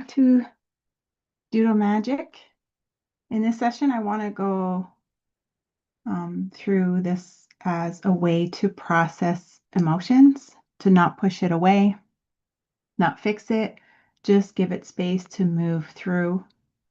back to Doodle Magic. In this session, I want to go through this as a way to process emotions, to not push it away, not fix it, just give it space to move through,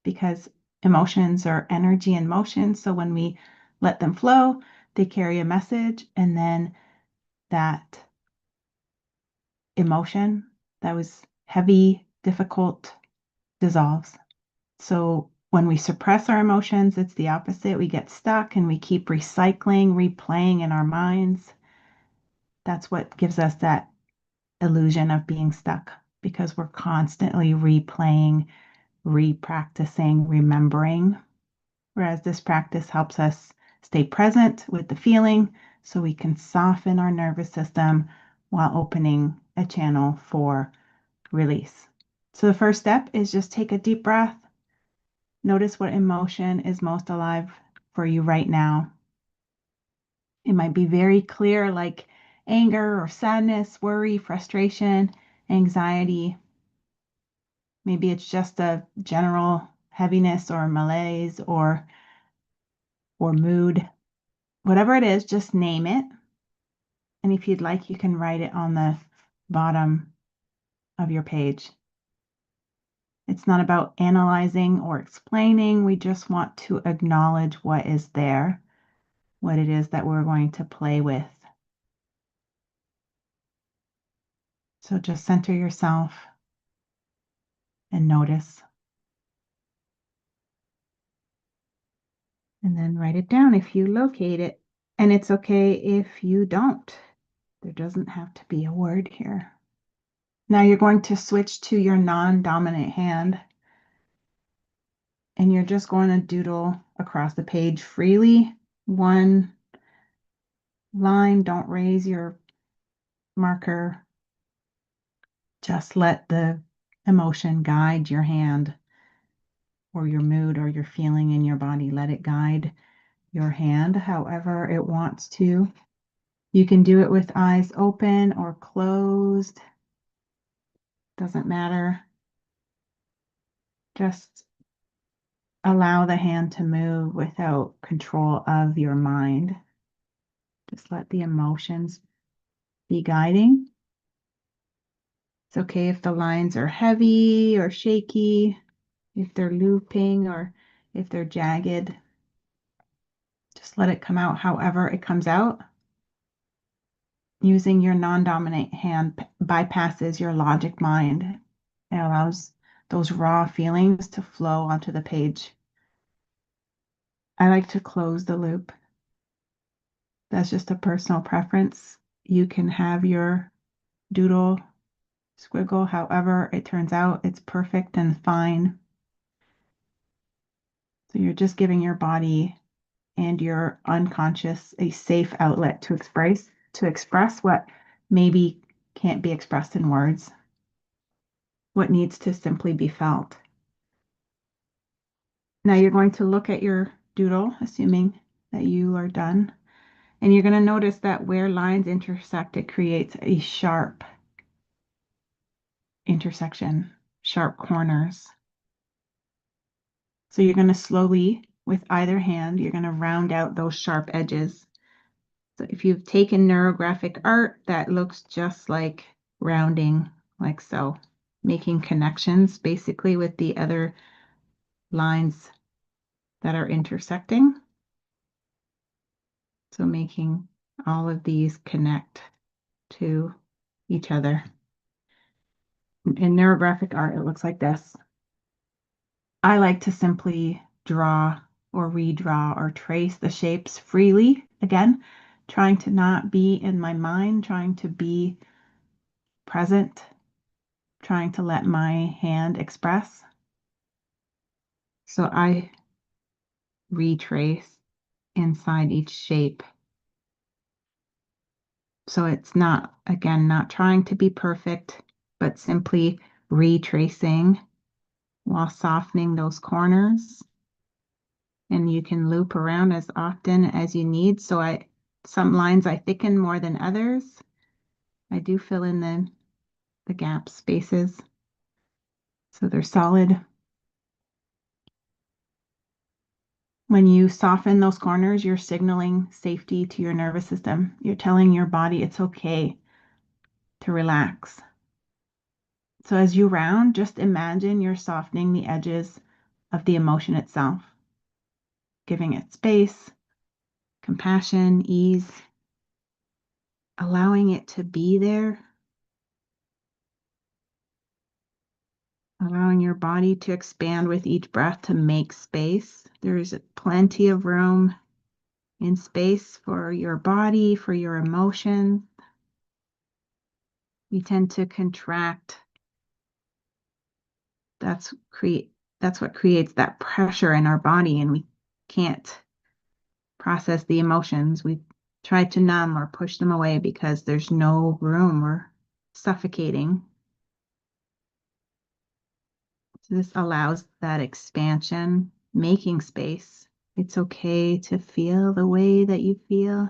because emotions are energy in motion. So when we let them flow, they carry a message, and then that emotion that was heavy, difficult, dissolves. So when we suppress our emotions, it's the opposite. We get stuck and we keep recycling, replaying in our minds. That's what gives us that illusion of being stuck, because we're constantly replaying, repracticing, remembering. Whereas this practice helps us stay present with the feeling so we can soften our nervous system while opening a channel for release. So the first step is just take a deep breath. Notice what emotion is most alive for you right now. It might be very clear, like anger or sadness, worry, frustration, anxiety. Maybe it's just a general heaviness or malaise or mood. Whatever it is, just name it. And if you'd like, you can write it on the bottom of your page. It's not about analyzing or explaining. We just want to acknowledge what is there, what it is that we're going to play with. So just center yourself and notice. And then write it down if you locate it. And it's okay if you don't. There doesn't have to be a word here. Now you're going to switch to your non-dominant hand. And you're just going to doodle across the page freely. One line, don't raise your marker. Just let the emotion guide your hand, or your mood, or your feeling in your body. Let it guide your hand however it wants to. You can do it with eyes open or closed. Doesn't matter. Just allow the hand to move without control of your mind. Just let the emotions be guiding. It's okay if the lines are heavy or shaky, if they're looping or if they're jagged. Just let it come out however it comes out. Using your non-dominant hand bypasses your logic mind. It allows those raw feelings to flow onto the page. I like to close the loop. That's just a personal preference. You can have your doodle squiggle however it turns out. It's perfect and fine. So you're just giving your body and your unconscious a safe outlet to express what maybe can't be expressed in words, what needs to simply be felt. Now you're going to look at your doodle, assuming that you are done, and you're going to notice that where lines intersect, it creates a sharp intersection, sharp corners. So you're going to slowly, with either hand, you're going to round out those sharp edges. So if you've taken neurographic art, that looks just like rounding, like so, making connections basically with the other lines that are intersecting. So making all of these connect to each other. In neurographic art, it looks like this. I like to simply draw or redraw or trace the shapes freely. Again, trying to not be in my mind, trying to be present, trying to let my hand express. So I retrace inside each shape. So it's not, again, not trying to be perfect, but simply retracing while softening those corners. And you can loop around as often as you need. So some lines I thicken more than others. I do fill in the gap spaces. so they're solid. When you soften those corners, you're signaling safety to your nervous system. You're telling your body it's okay to relax. So as you round, just imagine you're softening the edges of the emotion itself, giving it space, compassion, ease, allowing it to be there, allowing your body to expand with each breath to make space. There's plenty of room in space for your body, for your emotions. We tend to contract. That's what creates that pressure in our body, and we can't process the emotions. We try to numb or push them away because there's no room. We're suffocating. So this allows that expansion, making space. It's okay to feel the way that you feel.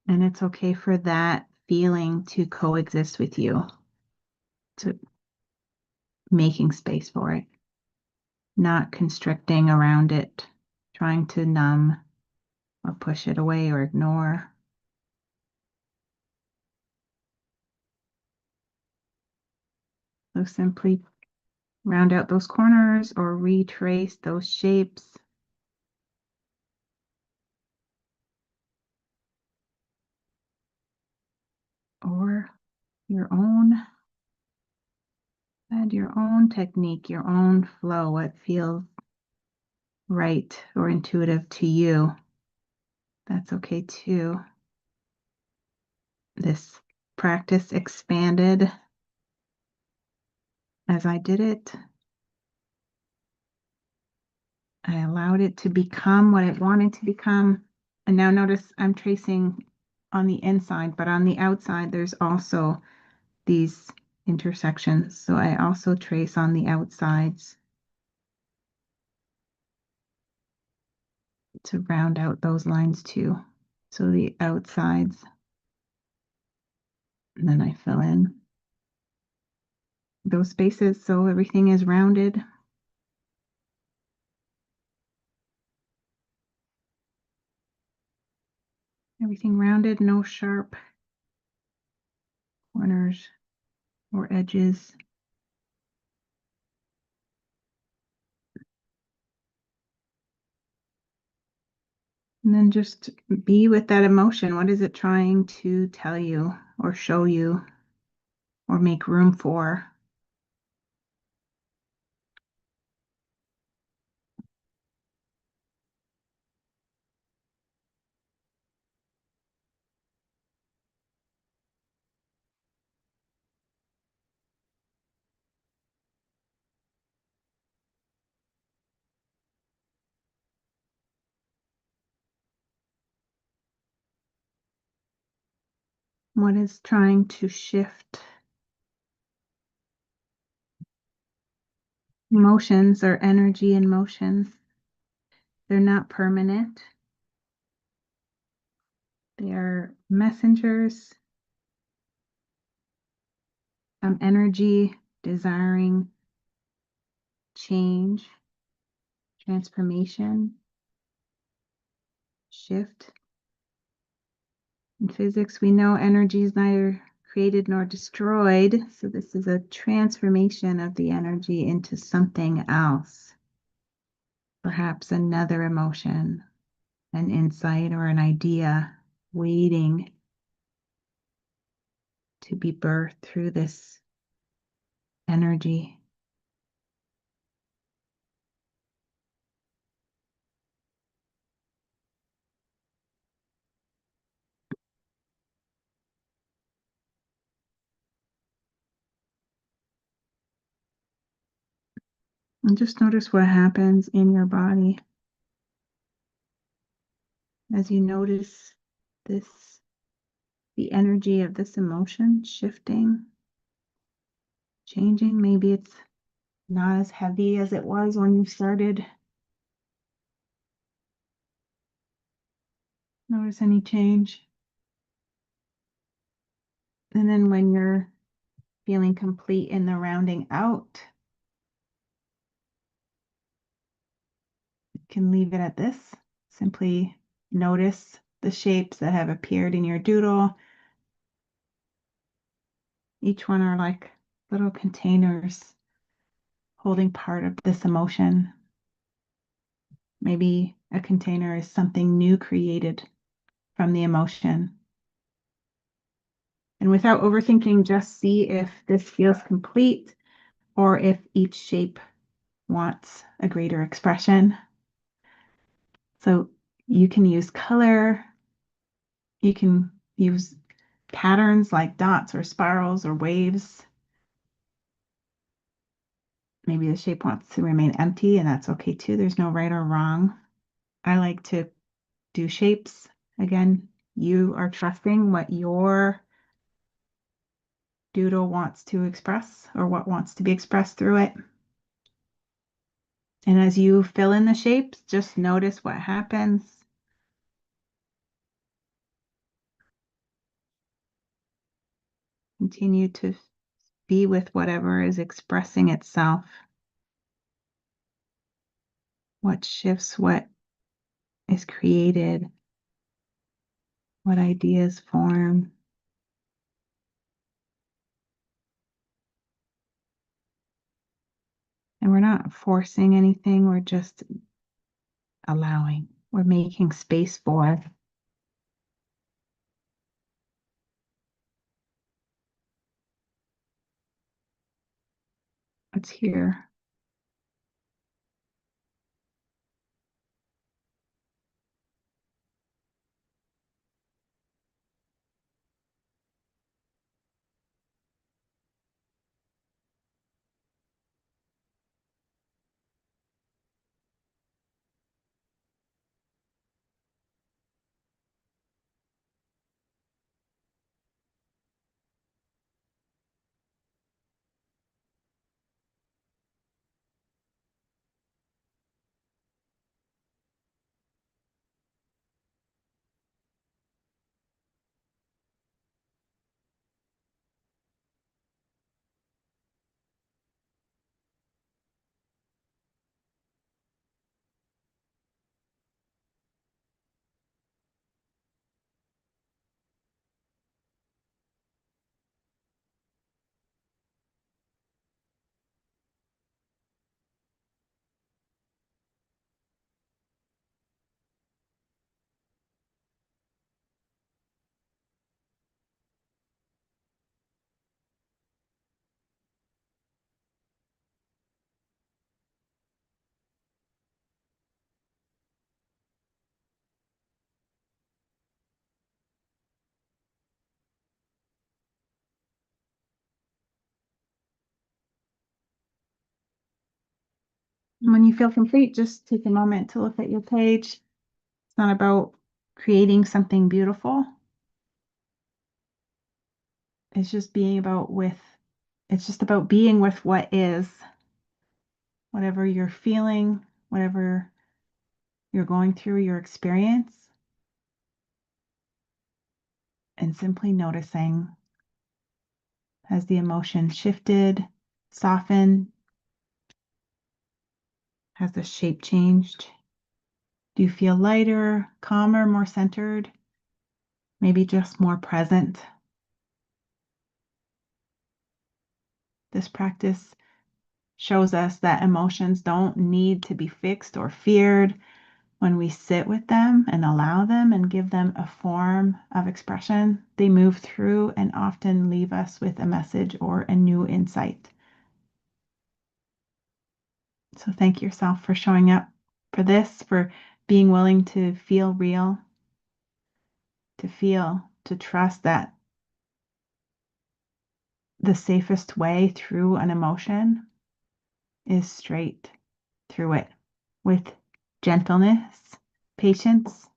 And it's okay for that feeling to coexist with you, to making space for it, not constricting around it, trying to numb or push it away or ignore. So simply round out those corners or retrace those shapes. Or add your own technique, your own flow, what feels right or intuitive to you. That's okay too. This practice expanded as I did it. I allowed it to become what it wanted to become. And now notice I'm tracing on the inside, but on the outside, there's also these intersections. So I also trace on the outsides to round out those lines too. So the outsides, and then I fill in those spaces so everything is rounded. Everything rounded, no sharp corners or edges. And then just be with that emotion. What is it trying to tell you or show you or make room for? What is trying to shift? Emotions or energy in motion. They're not permanent. They are messengers. Energy desiring change, transformation, shift. In physics, we know energy is neither created nor destroyed. So this is a transformation of the energy into something else. Perhaps another emotion, an insight, or an idea waiting to be birthed through this energy. And just notice what happens in your body as you notice this, the energy of this emotion shifting, changing. Maybe it's not as heavy as it was when you started. Notice any change. And then when you're feeling complete in the rounding out. You can leave it at this. Simply notice the shapes that have appeared in your doodle. Each one are like little containers holding part of this emotion. Maybe a container is something new created from the emotion. And without overthinking, just see if this feels complete or if each shape wants a greater expression. So you can use color, you can use patterns like dots or spirals or waves. Maybe the shape wants to remain empty, and that's okay too. There's no right or wrong. I like to do shapes. Again, you are trusting what your doodle wants to express or what wants to be expressed through it. And as you fill in the shapes, just notice what happens. Continue to be with whatever is expressing itself. What shifts, what is created, what ideas form. And we're not forcing anything, we're just allowing. We're making space for what's here. And when you feel complete, just take a moment to look at your page. It's not about creating something beautiful. It's just it's just about being with what is, whatever you're feeling, whatever you're going through, your experience, and simply noticing, has the emotion shifted, softened? Has the shape changed? Do you feel lighter, calmer, more centered? Maybe just more present? This practice shows us that emotions don't need to be fixed or feared. When we sit with them and allow them and give them a form of expression, they move through and often leave us with a message or a new insight. So thank yourself for showing up for this, for being willing to feel real, to trust that the safest way through an emotion is straight through it with gentleness, patience,